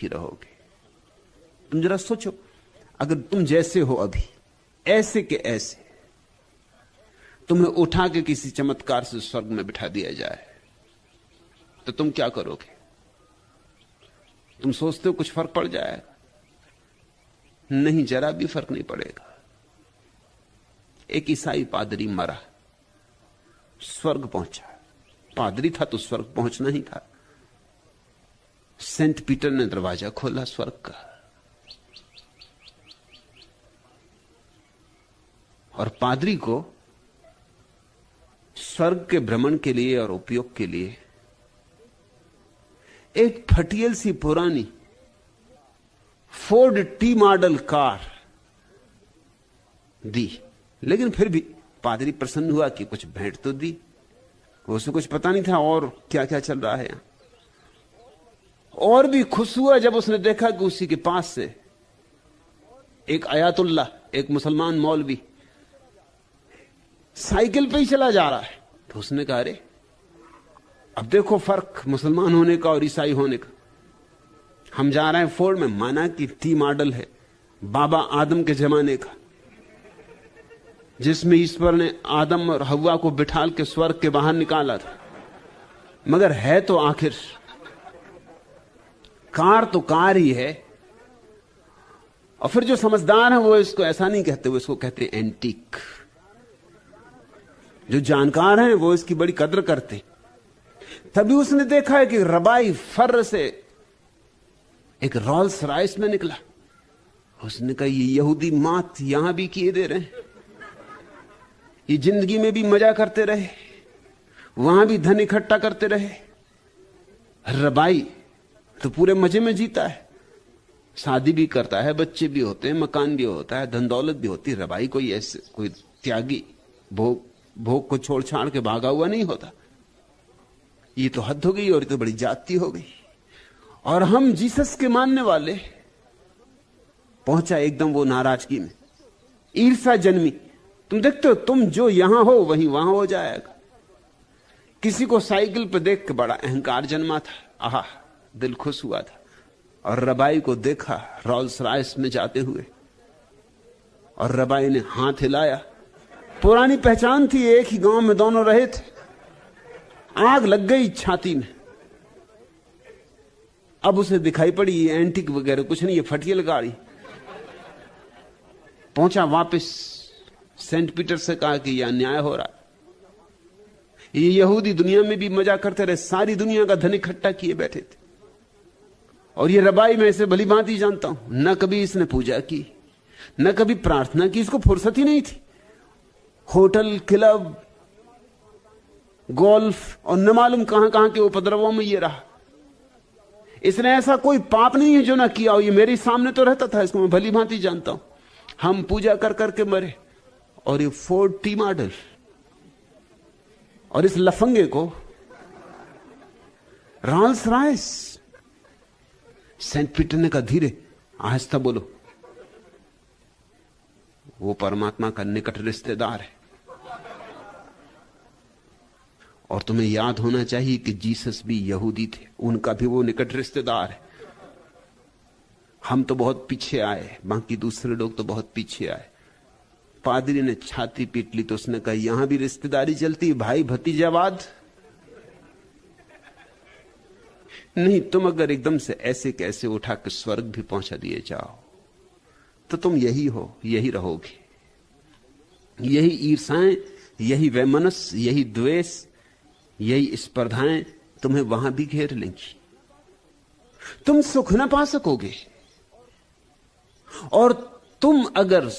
ही रहोगे। तुम जरा सोचो, अगर तुम जैसे हो अभी, ऐसे के ऐसे, तुम्हें उठा के किसी चमत्कार से स्वर्ग में बिठा दिया जाए तो तुम क्या करोगे? तुम सोचते हो कुछ फर्क पड़ जाएगा? नहीं, जरा भी फर्क नहीं पड़ेगा। एक ईसाई पादरी मरा, स्वर्ग पहुंचा। पादरी था तो स्वर्ग पहुंचना ही था। सेंट पीटर ने दरवाजा खोला स्वर्ग का, और पादरी को स्वर्ग के भ्रमण के लिए और उपयोग के लिए एक फटियल सी पुरानी फोर्ड टी मॉडल कार दी। लेकिन फिर भी पादरी प्रसन्न हुआ कि कुछ भेंट तो दी। उसे कुछ पता नहीं था और क्या क्या चल रहा है यहां। और भी खुश हुआ जब उसने देखा कि उसी के पास से एक आयतुल्ला, एक मुसलमान मौलवी साइकिल पे ही चला जा रहा है। तो उसने कहा, अरे अब देखो फर्क मुसलमान होने का और ईसाई होने का। हम जा रहे हैं फोर्ड में, माना कि टी मॉडल है, बाबा आदम के जमाने का, जिसमें ईश्वर ने आदम और हव्वा को बिठाल के स्वर्ग के बाहर निकाला था। मगर है तो आखिर कार तो कार ही है। और फिर जो समझदार है वो इसको ऐसा नहीं कहते, वो इसको कहते एंटीक। जो जानकार हैं वो इसकी बड़ी कदर करते। तभी उसने देखा है कि रबाई फर्र से एक रोल्स रॉयस में निकला। उसने कहा, ये यहूदी मात यहां भी किए दे रहे हैं, ये जिंदगी में भी मजा करते रहे, वहां भी धन इकट्ठा करते रहे। रबाई तो पूरे मजे में जीता है, शादी भी करता है, बच्चे भी होते हैं, मकान भी होता है, धन दौलत भी होती है। रबाई कोई ऐसे कोई त्यागी भोग को छोड़ छाड़ के भागा हुआ नहीं होता। ये तो हद हो गई और ये तो बड़ी जाति हो गई। और हम जीसस के मानने वाले पहुंचा एकदम वो नाराजगी में, ईर्ष्या जन्मी। तुम देखते हो, तुम जो यहां हो वहीं वहां हो जाएगा। किसी को साइकिल पर देख के बड़ा अहंकार जन्मा था, आहा दिल खुश हुआ था। और रबाई को देखा रोल्स रॉयस में जाते हुए, और रबाई ने हाथ हिलाया। पुरानी पहचान थी, एक ही गांव में दोनों रहे थे। आग लग गई छाती में। अब उसे दिखाई पड़ी ये एंटीक वगैरह कुछ नहीं, ये फटियल गाड़ी। पहुंचा वापस, सेंट पीटर से कहा कि यह अन्याय हो रहा है। ये यहूदी दुनिया में भी मजा करते रहे, सारी दुनिया का धन इकट्ठा किए बैठे थे। और ये रबाई मैं इसे भली भांति जानता हूं, न कभी इसने पूजा की, न कभी प्रार्थना की, इसको फुर्सत ही नहीं थी। होटल, क्लब, गोल्फ और न मालूम कहां कहां के उपद्रवों में ये रहा। इसने ऐसा कोई पाप नहीं है जो ना किया हो। ये मेरे सामने तो रहता था, इसको मैं भली भांति जानता हूं। हम पूजा कर करके मरे। और ये फोर्ड टी मॉडल, और इस लफंगे को रोल्स रॉयस। सेंट पीटर ने कहा, धीरे आहिस्ता बोलो, वो परमात्मा का निकट रिश्तेदार है। और तुम्हें याद होना चाहिए कि जीसस भी यहूदी थे, उनका भी वो निकट रिश्तेदार है। हम तो बहुत पीछे आए, बाकी दूसरे लोग तो बहुत पीछे आए। पादरी ने छाती पीट ली तो उसने कहा, यहां भी रिश्तेदारी चलती, भाई भतीजावाद नहीं। तुम अगर एकदम से ऐसे कैसे उठा के स्वर्ग भी पहुंचा दिए जाओ तो तुम यही हो, यही रहोगे। यही ईर्ष्याएं, यही वैमनस्य, यही द्वेष, यही स्पर्धाएं तुम्हें वहां भी घेर लेंगी। तुम सुख न पा सकोगे। और तुम अगर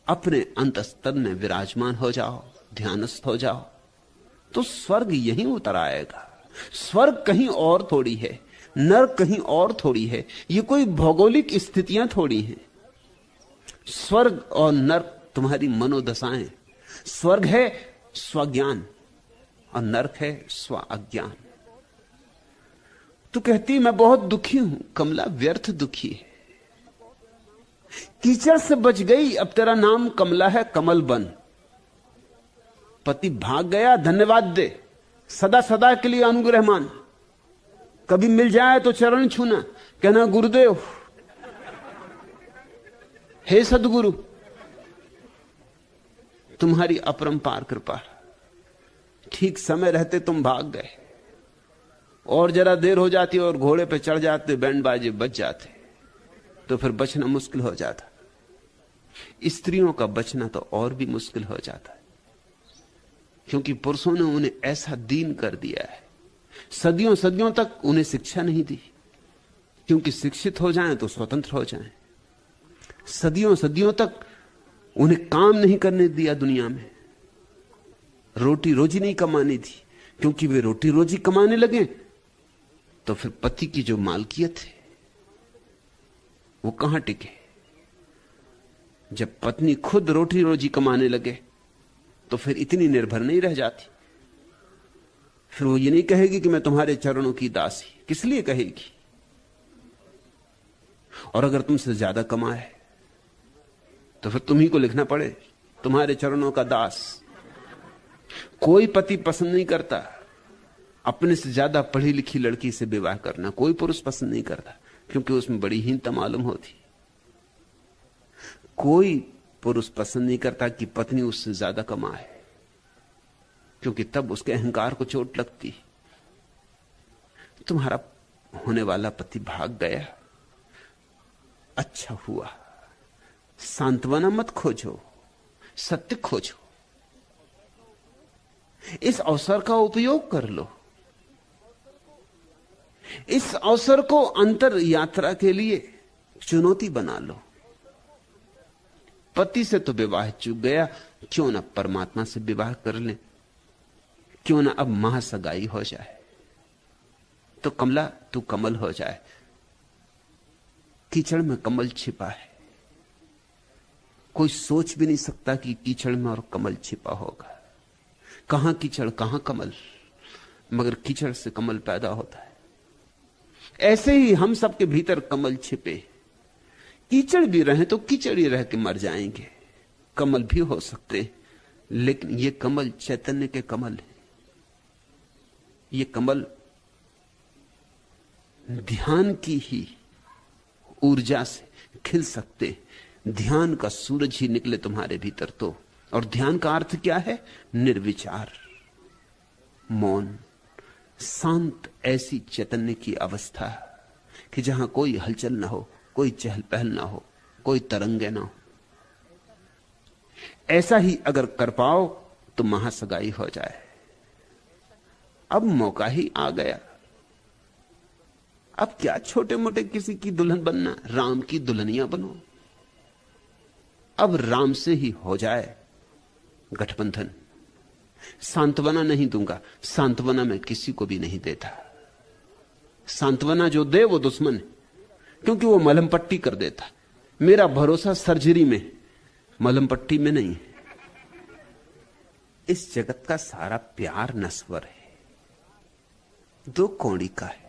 अपने अंतस्तर में विराजमान हो जाओ, ध्यानस्थ हो जाओ, तो स्वर्ग यहीं उतर आएगा। स्वर्ग कहीं और थोड़ी है, नरक कहीं और थोड़ी है। ये कोई भौगोलिक स्थितियां थोड़ी हैं। स्वर्ग और नरक तुम्हारी मनोदशाएं। स्वर्ग है स्वज्ञान और नरक है स्व अज्ञान। तू कहती मैं बहुत दुखी हूं। कमला व्यर्थ दुखी है। कीचड़ से बच गई, अब तेरा नाम कमला है, कमल बन। पति भाग गया, धन्यवाद दे, सदा सदा के लिए अनुग्रह मान। कभी मिल जाए तो चरण छूना, कहना गुरुदेव, हे सदगुरु, तुम्हारी अपरंपार कृपा, ठीक समय रहते तुम भाग गए, और जरा देर हो जाती और घोड़े पे चढ़ जाते, बैंड बाजे बच जाते, तो फिर बचना मुश्किल हो जाता। स्त्रियों का बचना तो और भी मुश्किल हो जाता है, क्योंकि पुरुषों ने उन्हें ऐसा दीन कर दिया है। सदियों सदियों तक उन्हें शिक्षा नहीं दी, क्योंकि शिक्षित हो जाएं तो स्वतंत्र हो जाएं। सदियों सदियों तक उन्हें काम नहीं करने दिया दुनिया में, रोटी रोजी नहीं कमानी थी, क्योंकि वे रोटी रोजी कमाने लगे तो फिर पति की जो मालकियत है वो कहां टिके। जब पत्नी खुद रोटी रोजी कमाने लगे तो फिर इतनी निर्भर नहीं रह जाती। फिर वो ये नहीं कहेगी कि मैं तुम्हारे चरणों की दासी, किस लिए कहेगी। और अगर तुमसे ज्यादा कमाए तो फिर तुम्ही को लिखना पड़े तुम्हारे चरणों का दास। कोई पति पसंद नहीं करता अपने से ज्यादा पढ़ी लिखी लड़की से विवाह करना, कोई पुरुष पसंद नहीं करता, क्योंकि उसमें बड़ी हीनता मालूम होती। कोई पुरुष पसंद नहीं करता कि पत्नी उससे ज्यादा कमाए, क्योंकि तब उसके अहंकार को चोट लगती। तुम्हारा होने वाला पति भाग गया, अच्छा हुआ। सांत्वना मत खोजो, सत्य खोजो। इस अवसर का उपयोग कर लो, इस अवसर को अंतर यात्रा के लिए चुनौती बना लो। पति से तो विवाह चूक गया, क्यों ना परमात्मा से विवाह कर लें, क्यों ना अब महासगाई हो जाए। तो कमला तू कमल हो जाए। कीचड़ में कमल छिपा है, कोई सोच भी नहीं सकता कि कीचड़ में और कमल छिपा होगा। कहां कीचड़ कहां कमल, मगर कीचड़ से कमल पैदा होता है। ऐसे ही हम सबके भीतर कमल छिपे, कीचड़ भी रहे तो कीचड़ ही रह के मर जाएंगे, कमल भी हो सकते, लेकिन ये कमल चैतन्य के कमल है। ये कमल ध्यान की ही ऊर्जा से खिल सकते। ध्यान का सूरज ही निकले तुम्हारे भीतर तो। और ध्यान का अर्थ क्या है? निर्विचार, मौन, शांत, ऐसी चैतन्य की अवस्था कि जहां कोई हलचल ना हो, कोई चहल पहल ना हो, कोई तरंगे ना हो। ऐसा ही अगर कर पाओ तो महासगाई हो जाए। अब मौका ही आ गया। अब क्या छोटे मोटे किसी की दुल्हन बनना, राम की दुल्हनिया बनो। अब राम से ही हो जाए गठबंधन। सांत्वना नहीं दूंगा, सांत्वना मैं किसी को भी नहीं देता। सांत्वना जो दे वो दुश्मन है, क्योंकि वो मलहम पट्टी कर देता। मेरा भरोसा सर्जरी में, मलहम पट्टी में नहीं। इस जगत का सारा प्यार नश्वर है, दो कौड़ी का है।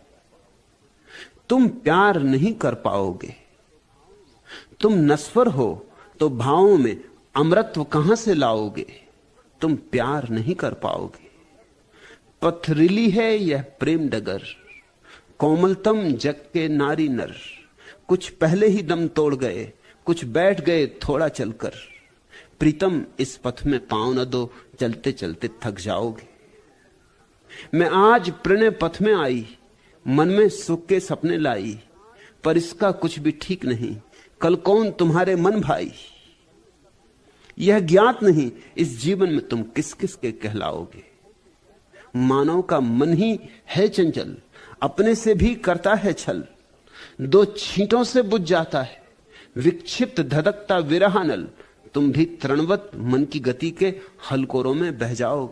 तुम प्यार नहीं कर पाओगे, तुम नश्वर हो तो भावों में अमरत्व कहां से लाओगे? तुम प्यार नहीं कर पाओगे। पथरीली है यह प्रेम डगर, कोमलतम जग के नारी नर। कुछ पहले ही दम तोड़ गए, कुछ बैठ गए थोड़ा चलकर। प्रीतम इस पथ में पांव न दो, चलते चलते थक जाओगे। मैं आज प्रणय पथ में आई, मन में सुख के सपने लाई। पर इसका कुछ भी ठीक नहीं, कल कौन तुम्हारे मन भाई। यह ज्ञात नहीं इस जीवन में तुम किस किस के कहलाओगे। मानव का मन ही है चंचल, अपने से भी करता है छल। दो छींटों से बुझ जाता है विक्षिप्त धधकता विरहानल। तुम भी तृणवत मन की गति के हलकोरों में बह जाओ।